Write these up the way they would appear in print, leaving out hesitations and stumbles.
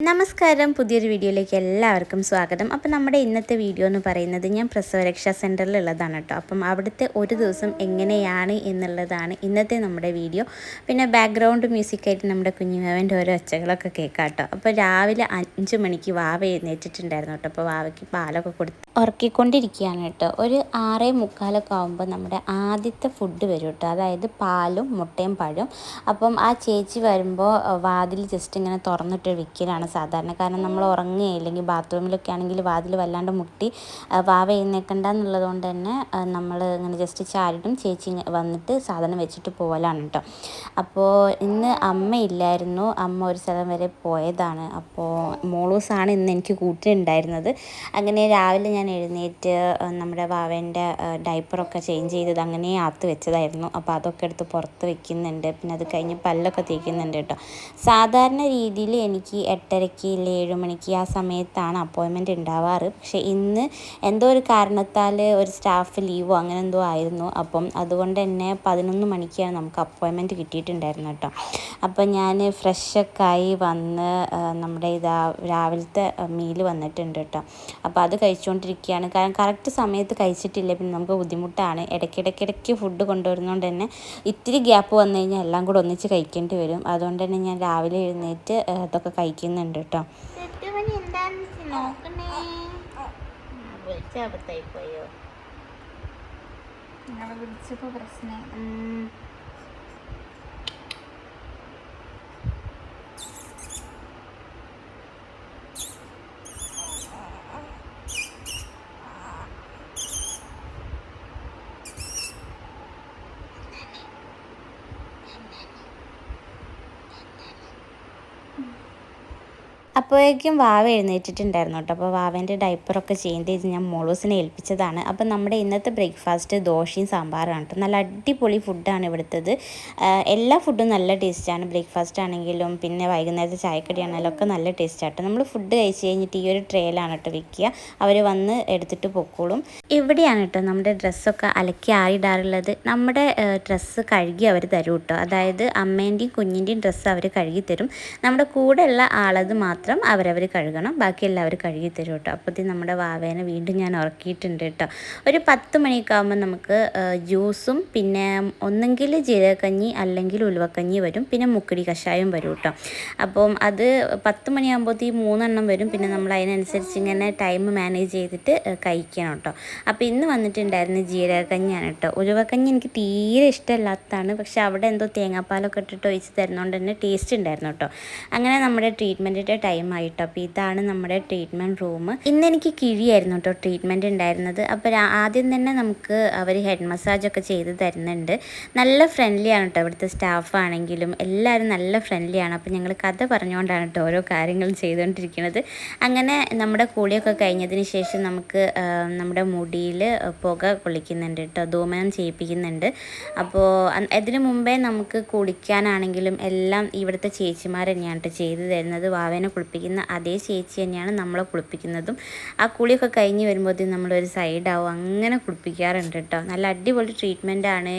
നമസ്കാരം, പുതിയൊരു വീഡിയോയിലേക്ക് എല്ലാവർക്കും സ്വാഗതം. അപ്പം നമ്മുടെ ഇന്നത്തെ വീഡിയോ എന്ന് പറയുന്നത് ഞാൻ പ്രസവരക്ഷാ സെൻറ്ററിലുള്ളതാണ് കേട്ടോ. അപ്പം അവിടുത്തെ ഒരു ദിവസം എങ്ങനെയാണ് എന്നുള്ളതാണ് ഇന്നത്തെ നമ്മുടെ വീഡിയോ. പിന്നെ ബാക്ക്ഗ്രൗണ്ട് മ്യൂസിക്കായിട്ട് നമ്മുടെ കുഞ്ഞുമാവൻ്റെ ഓരോ ഒച്ചകളൊക്കെ കേൾക്കാം കേട്ടോ. അപ്പോൾ രാവിലെ 5 മണിക്ക് വാവ എഴുന്നേറ്റിട്ടുണ്ടായിരുന്നു കേട്ടോ. അപ്പോൾ വാവയ്ക്ക് പാലൊക്കെ കൊടുത്ത് ഉറക്കിക്കൊണ്ടിരിക്കുകയാണ് കേട്ടോ. ഒരു 6:45 ആകുമ്പോൾ നമ്മുടെ ആദ്യത്തെ ഫുഡ് വരും കേട്ടോ. അതായത് പാലും മുട്ടയും പഴവും. അപ്പം ആ ചേച്ചി വരുമ്പോൾ വാതിൽ ജസ്റ്റ് ഇങ്ങനെ തുറന്നിട്ട് വെക്കലാണ് സാധാരണ. കാരണം നമ്മൾ ഉറങ്ങുകയില്ലെങ്കിൽ ബാത്റൂമിലൊക്കെ ആണെങ്കിൽ വാതിൽ വല്ലാണ്ട് മുട്ടി വാവ എഴുന്നേൽക്കണ്ട എന്നുള്ളത് കൊണ്ട് തന്നെ നമ്മൾ ഇങ്ങനെ ജസ്റ്റ് ചാരിടും. ചേച്ചി വന്നിട്ട് സാധനം വെച്ചിട്ട് പോകലാണ് കേട്ടോ. അപ്പോൾ ഇന്ന് അമ്മയില്ലായിരുന്നു, അമ്മ ഒരു സ്ഥലം വരെ പോയതാണ്. അപ്പോൾ മോളൂസാണ് ഇന്ന് എനിക്ക് കൂട്ടിനുണ്ടായിരുന്നത്. അങ്ങനെ രാവിലെ ഞാൻ എഴുന്നേറ്റ് നമ്മുടെ വാവേൻ്റെ ഡൈപ്പറൊക്കെ ചേഞ്ച് ചെയ്തത് അങ്ങനെ ആത്ത് വെച്ചതായിരുന്നു. അപ്പോൾ അതൊക്കെ എടുത്ത് പുറത്ത് വെക്കുന്നുണ്ട്. പിന്നെ അത് കഴിഞ്ഞ് പല്ലൊക്കെ തേക്കുന്നുണ്ട് കേട്ടോ. സാധാരണ രീതിയിൽ എനിക്ക് 8:30 ഇല്ല 7 മണിക്ക് ആ സമയത്താണ് അപ്പോയിൻമെൻറ്റ് ഉണ്ടാവാറ്. പക്ഷേ ഇന്ന് എന്തോ ഒരു കാരണത്താൽ ഒരു സ്റ്റാഫ് ലീവോ അങ്ങനെ എന്തോ ആയിരുന്നു. അപ്പം അതുകൊണ്ട് തന്നെ 11 മണിക്കാണ് നമുക്ക് അപ്പോയിൻമെൻറ്റ് കിട്ടിയിട്ടുണ്ടായിരുന്നു കേട്ടോ. അപ്പം ഞാൻ ഫ്രഷൊക്കെ ആയി വന്ന് നമ്മുടെ രാവിലത്തെ മീൽ വന്നിട്ടുണ്ട് കേട്ടോ. അപ്പോൾ അത് കഴിച്ചുകൊണ്ടിരിക്കുകയാണ്. കാരണം കറക്റ്റ് സമയത്ത് കഴിച്ചിട്ടില്ല പിന്നെ നമുക്ക് ബുദ്ധിമുട്ടാണ്. ഇടയ്ക്കിടയ്ക്ക് ഫുഡ് കൊണ്ടുവരുന്നതുകൊണ്ട് തന്നെ ഇത്തിരി ഗ്യാപ്പ് വന്നു കഴിഞ്ഞാൽ എല്ലാം കൂടെ ഒന്നിച്ച് കഴിക്കേണ്ടി വരും. അതുകൊണ്ട് തന്നെ ഞാൻ രാവിലെ എഴുന്നേറ്റ് അതൊക്കെ കഴിക്കുന്നുണ്ട് കേട്ടോ. വിളിച്ചപ്പോൾ പ്രശ്നം അപ്പോഴേക്കും വാവ എഴുന്നേറ്റിട്ടുണ്ടായിരുന്നു കേട്ടോ. അപ്പോൾ വാവേൻ്റെ ഡൈപ്പറൊക്കെ ചേഞ്ച് ചെയ്ത് ഞാൻ മോളൂസിനെ ഏൽപ്പിച്ചതാണ്. അപ്പം നമ്മുടെ ഇന്നത്തെ ബ്രേക്ക്ഫാസ്റ്റ് ദോശയും സാമ്പാറാണ് കേട്ടോ. നല്ല അടിപൊളി ഫുഡാണ് ഇവിടുത്തത്. എല്ലാ ഫുഡും നല്ല ടേസ്റ്റാണ്. ബ്രേക്ക്ഫാസ്റ്റ് ആണെങ്കിലും പിന്നെ വൈകുന്നേരത്തെ ചായക്കടി ആണെങ്കിലും ഒക്കെ നല്ല ടേസ്റ്റാട്ടോ. നമ്മൾ ഫുഡ് കഴിച്ച് കഴിഞ്ഞിട്ട് ഈ ഒരു ട്രേയിലാണ് കേട്ടോ വെക്കുക. അവർ വന്ന് എടുത്തിട്ട് പൊക്കോളും. ഇവിടെയാണ് കേട്ടോ നമ്മുടെ ഡ്രസ്സൊക്കെ അലക്കി ആറിടാറുള്ളത്. നമ്മുടെ ഡ്രസ്സ് കഴുകി അവർ തരും കേട്ടോ. അതായത് അമ്മേൻ്റെയും കുഞ്ഞിൻ്റെയും ഡ്രസ്സ് അവർ കഴുകി തരും. നമ്മുടെ കൂടെയുള്ള ആളത് മാത്രം അവരവർ കഴുകണം, ബാക്കി എല്ലാവരും കഴുകി തരും കേട്ടോ. അപ്പോഴത്തേക്കും നമ്മുടെ വാവേനെ വീണ്ടും ഞാൻ ഉറക്കിയിട്ടുണ്ട് കേട്ടോ. ഒരു 10 മണിയൊക്കെ ആകുമ്പോൾ നമുക്ക് ജ്യൂസും പിന്നെ ഒന്നെങ്കിൽ ജീരകക്കഞ്ഞി അല്ലെങ്കിൽ ഉലുവക്കഞ്ഞി വരും, പിന്നെ മുക്കടി കഷായം വരും കേട്ടോ. അപ്പം അത് 10 മണിയാകുമ്പോഴത്തേക്കും 3 എണ്ണം വരും. പിന്നെ നമ്മൾ അതിനനുസരിച്ച് ഇങ്ങനെ ടൈം മാനേജ് ചെയ്തിട്ട് കഴിക്കണം കേട്ടോ. അപ്പോൾ ഇന്ന് വന്നിട്ടുണ്ടായിരുന്ന ജീരകക്കഞ്ഞിയാണ് കേട്ടോ. ഉലുവക്കഞ്ഞി എനിക്ക് തീരെ ഇഷ്ടമല്ലാത്തതാണ്. പക്ഷേ അവിടെ എന്തോ തേങ്ങാപ്പാലൊക്കെ ഇട്ടിട്ട് ഒഴിച്ച് തരുന്നതുകൊണ്ട് തന്നെ ടേസ്റ്റ് ഉണ്ടായിരുന്നു കേട്ടോ. അങ്ങനെ നമ്മുടെ ട്രീറ്റ്മെൻറ്റിൻ്റെ ടൈം ആയിട്ടോ. അപ്പോൾ ഇതാണ് നമ്മുടെ ട്രീറ്റ്മെൻറ്റ് റൂം. ഇന്ന് എനിക്ക് കിഴിയായിരുന്നു കേട്ടോ ട്രീറ്റ്മെൻറ്റ് ഉണ്ടായിരുന്നത്. അപ്പോൾ ആദ്യം തന്നെ നമുക്ക് അവർ ഹെഡ് മസാജൊക്കെ ചെയ്ത് തരുന്നുണ്ട്. നല്ല ഫ്രണ്ട്ലി ആണ് കേട്ടോ. ഇവിടുത്തെ സ്റ്റാഫ് ആണെങ്കിലും എല്ലാവരും നല്ല ഫ്രണ്ട്ലി ആണ്. അപ്പോൾ ഞങ്ങൾ കഥ പറഞ്ഞുകൊണ്ടാണ് കേട്ടോ ഓരോ കാര്യങ്ങളും ചെയ്തുകൊണ്ടിരിക്കുന്നത്. അങ്ങനെ നമ്മുടെ കുളിയൊക്കെ കഴിഞ്ഞതിന് ശേഷം നമുക്ക് നമ്മുടെ മുടിയിൽ പുക കൊള്ളിക്കുന്നുണ്ട് കേട്ടോ, ധൂമനം ചെയ്യിപ്പിക്കുന്നുണ്ട്. അപ്പോൾ അതിന് മുമ്പേ നമുക്ക് കുളിക്കാനാണെങ്കിലും എല്ലാം ഇവിടുത്തെ ചേച്ചിമാർ തന്നെയാണ് കേട്ടോ ചെയ്തു തരുന്നത്. വാവേനെ കുളിപ്പിക്കുന്ന അതേ ചേച്ചി തന്നെയാണ് നമ്മളെ കുളിപ്പിക്കുന്നതും. ആ കുളിയൊക്കെ കഴിഞ്ഞ് വരുമ്പോഴത്തേക്കും നമ്മളൊരു സൈഡാവും അങ്ങനെ കുളിപ്പിക്കാറുണ്ട് കേട്ടോ. നല്ല അടിപൊളി ട്രീറ്റ്മെൻറ്റാണ്,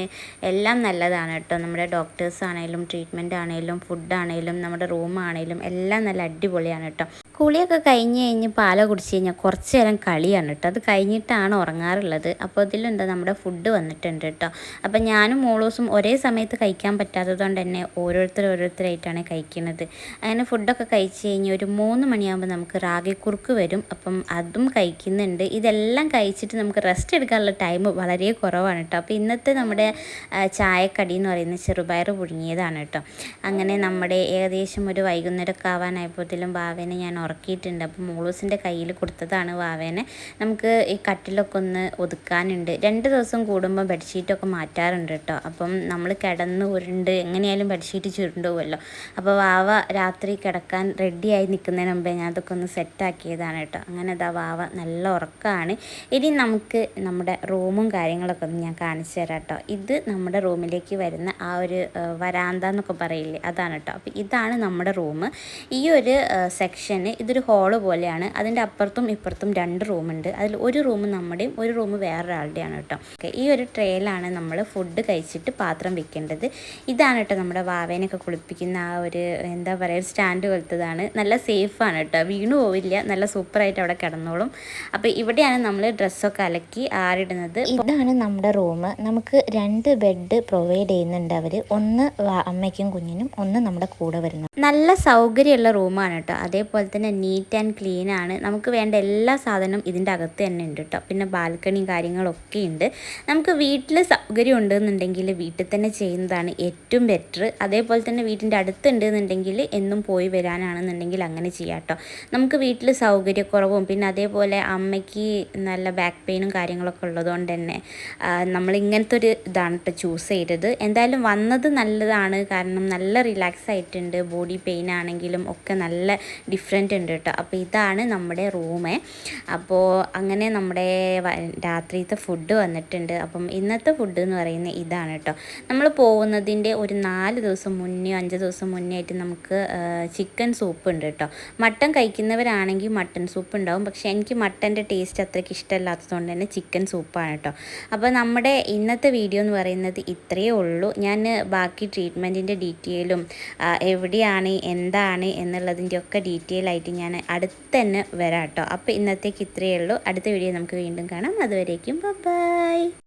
എല്ലാം നല്ലതാണ് കേട്ടോ. നമ്മുടെ ഡോക്ടേഴ്സ് ആണെങ്കിലും ട്രീറ്റ്മെൻറ്റ് ആണെങ്കിലും ഫുഡാണെങ്കിലും നമ്മുടെ റൂമാണെങ്കിലും എല്ലാം നല്ല അടിപൊളിയാണ് കേട്ടോ. കുളിയൊക്കെ കഴിഞ്ഞ് പാല കുടിച്ച് കഴിഞ്ഞാൽ കുറച്ച് നേരം കളിയാണ് കേട്ടോ. അത് കഴിഞ്ഞിട്ടാണ് ഉറങ്ങാറുള്ളത്. അപ്പോൾ ഇതിലെന്താ നമ്മുടെ ഫുഡ് വന്നിട്ടുണ്ട് കേട്ടോ. അപ്പം ഞാനും മോളൂസും ഒരേ സമയത്ത് കഴിക്കാൻ പറ്റാത്തത് കൊണ്ട് തന്നെ ഓരോരുത്തരായിട്ടാണ് കഴിക്കുന്നത്. അങ്ങനെ ഫുഡൊക്കെ കഴിച്ച് കഴിഞ്ഞ് ഒരു 3 മണിയാകുമ്പോൾ നമുക്ക് റാഗിക്കുറുക്ക് വരും. അപ്പം അതും കഴിക്കുന്നുണ്ട്. ഇതെല്ലാം കഴിച്ചിട്ട് നമുക്ക് റെസ്റ്റ് എടുക്കാനുള്ള ടൈം വളരെ കുറവാണ് കേട്ടോ. അപ്പോൾ ഇന്നത്തെ നമ്മുടെ ചായക്കടി എന്ന് പറയുന്നത് ചെറുപയർ പുഴുങ്ങിയതാണ് കേട്ടോ. അങ്ങനെ നമ്മുടെ ഏകദേശം ഒരു വൈകുന്നേരമൊക്കെ ആവാനായപ്പോഴത്തേലും വാവേനെ ഞാൻ ഉറക്കിയിട്ടുണ്ട്. അപ്പോൾ മോളൂസിൻ്റെ കയ്യിൽ കൊടുത്തതാണ് വാവേനെ. നമുക്ക് ഈ കട്ടിലൊക്കെ ഒന്ന് ഒതുക്കാനുണ്ട്. 2 ദിവസം കൂടുമ്പോൾ ബെഡ്ഷീറ്റൊക്കെ മാറ്റാറുണ്ട് കേട്ടോ. അപ്പം നമ്മൾ കിടന്ന് ഉരുണ്ട് എങ്ങനെയായാലും ബെഡ്ഷീറ്റ് ചുരുണ്ടുപോകുമല്ലോ. അപ്പോൾ വാവ രാത്രി കിടക്കാൻ റെഡിയായി നിൽക്കുന്നതിന് മുമ്പേ ഞാൻ അതൊക്കെ ഒന്ന് സെറ്റാക്കിയതാണ് കേട്ടോ. അങ്ങനെ അതാ വാവ നല്ല ഉറക്കമാണ്. ഇനി നമുക്ക് നമ്മുടെ റൂമും കാര്യങ്ങളൊക്കെ ഒന്ന് ഞാൻ കാണിച്ചു തരാം കേട്ടോ. ഇത് നമ്മുടെ റൂമിലേക്ക് വരുന്ന ആ ഒരു വരാന്ത എന്നൊക്കെ പറയില്ലേ, അതാണ് കേട്ടോ. അപ്പോൾ ഇതാണ് നമ്മുടെ റൂം. ഈ ഒരു സെക്ഷന് ഇതൊരു ഹോള് പോലെയാണ്. അതിൻ്റെ അപ്പുറത്തും ഇപ്പുറത്തും 2 റൂമുണ്ട്. അതിൽ ഒരു റൂം നമ്മുടെയും ഒരു റൂം വേറൊരാളുടെയാണ് കേട്ടോ. ഈ ഒരു ട്രേയിലാണ് നമ്മൾ ഫുഡ് കഴിച്ചിട്ട് പാത്രം വെക്കേണ്ടത്. ഇതാണ് കേട്ടോ നമ്മുടെ വാവേനൊക്കെ കുളിപ്പിക്കുന്ന ആ ഒരു എന്താ പറയുക സ്റ്റാൻഡ് പോലത്തതാണ്. നല്ല നല്ല സേഫാണ് കേട്ടോ, വീണു പോവില്ല, നല്ല സൂപ്പറായിട്ട് അവിടെ കിടന്നോളും. അപ്പോൾ ഇവിടെയാണ് നമ്മൾ ഡ്രസ്സൊക്കെ അലക്കി ആറിടുന്നത്. ഇതാണ് നമ്മുടെ റൂം. നമുക്ക് 2 ബെഡ് പ്രൊവൈഡ് ചെയ്യുന്നുണ്ട് അവർ. ഒന്ന് അമ്മയ്ക്കും കുഞ്ഞിനും, ഒന്ന് നമ്മുടെ കൂടെ വരുന്നു. നല്ല സൗകര്യമുള്ള റൂമാണ് കേട്ടോ. അതേപോലെ തന്നെ നീറ്റ് ആൻഡ് ക്ലീൻ ആണ്. നമുക്ക് വേണ്ട എല്ലാ സാധനവും ഇതിൻ്റെ അകത്ത് തന്നെ ഉണ്ട് കേട്ടോ. പിന്നെ ബാൽക്കണിയും കാര്യങ്ങളൊക്കെ ഉണ്ട്. നമുക്ക് വീട്ടിൽ സൗകര്യം ഉണ്ടെന്നുണ്ടെങ്കിൽ വീട്ടിൽ തന്നെ ചെയ്യുന്നതാണ് ഏറ്റവും ബെറ്റർ. അതേപോലെ തന്നെ വീട്ടിൻ്റെ അടുത്തുണ്ട് എന്നുണ്ടെങ്കിൽ എന്നും പോയി വരാനാണെന്നുണ്ടെങ്കിൽ അങ്ങനെ ചെയ്യാം കേട്ടോ. നമുക്ക് വീട്ടിൽ സൗകര്യക്കുറവും പിന്നെ അതേപോലെ അമ്മയ്ക്ക് നല്ല ബാക്ക് പെയിനും കാര്യങ്ങളൊക്കെ ഉള്ളതുകൊണ്ട് തന്നെ നമ്മൾ ഇങ്ങനത്തെ ഒരു ഇതാണ് കേട്ടോ ചൂസ് ചെയ്തത്. എന്തായാലും വന്നത് നല്ലതാണ്, കാരണം നല്ല റിലാക്സ് ആയിട്ടുണ്ട്. ബോഡി പെയിൻ ആണെങ്കിലും ഒക്കെ നല്ല ഡിഫറെൻ്റ് ഉണ്ട് കേട്ടോ. അപ്പോൾ ഇതാണ് നമ്മുടെ റൂമ്. അപ്പോൾ അങ്ങനെ നമ്മുടെ രാത്രിയത്തെ ഫുഡ് വന്നിട്ടുണ്ട്. അപ്പം ഇന്നത്തെ ഫുഡ് എന്ന് പറയുന്നത് ഇതാണ് കേട്ടോ. നമ്മൾ പോകുന്നതിൻ്റെ ഒരു 4 ദിവസം മുന്നേ 5 ദിവസം മുന്നേ ആയിട്ട് നമുക്ക് ചിക്കൻ സൂപ്പ് ഉണ്ട് കേട്ടോ. മട്ടൻ കഴിക്കുന്നവരാണെങ്കിൽ മട്ടൻ സൂപ്പ് ഉണ്ടാവും, പക്ഷേ എനിക്ക് മട്ടൻ്റെ ടേസ്റ്റ് അത്രയ്ക്ക് ഇഷ്ടമല്ലാത്തതുകൊണ്ട് തന്നെ ചിക്കൻ സൂപ്പാണ് കേട്ടോ. അപ്പോൾ നമ്മുടെ ഇന്നത്തെ വീഡിയോ എന്ന് പറയുന്നത് ഇത്രയേ ഉള്ളൂ. ഞാൻ ബാക്കി ട്രീറ്റ്മെൻറ്റിൻ്റെ ഡീറ്റെയിലും എവിടെയാണ് എന്താണ് എന്നുള്ളതിൻ്റെ ഒക്കെ ഡീറ്റെയിൽ ആയിട്ട് ഞാൻ അടുത്ത് തന്നെ വരാം കേട്ടോ. അപ്പോൾ ഇന്നത്തേക്ക് ഇത്രയേ ഉള്ളൂ. അടുത്ത വീഡിയോ നമുക്ക് വീണ്ടും കാണാം. അതുവരേക്കും ബൈ.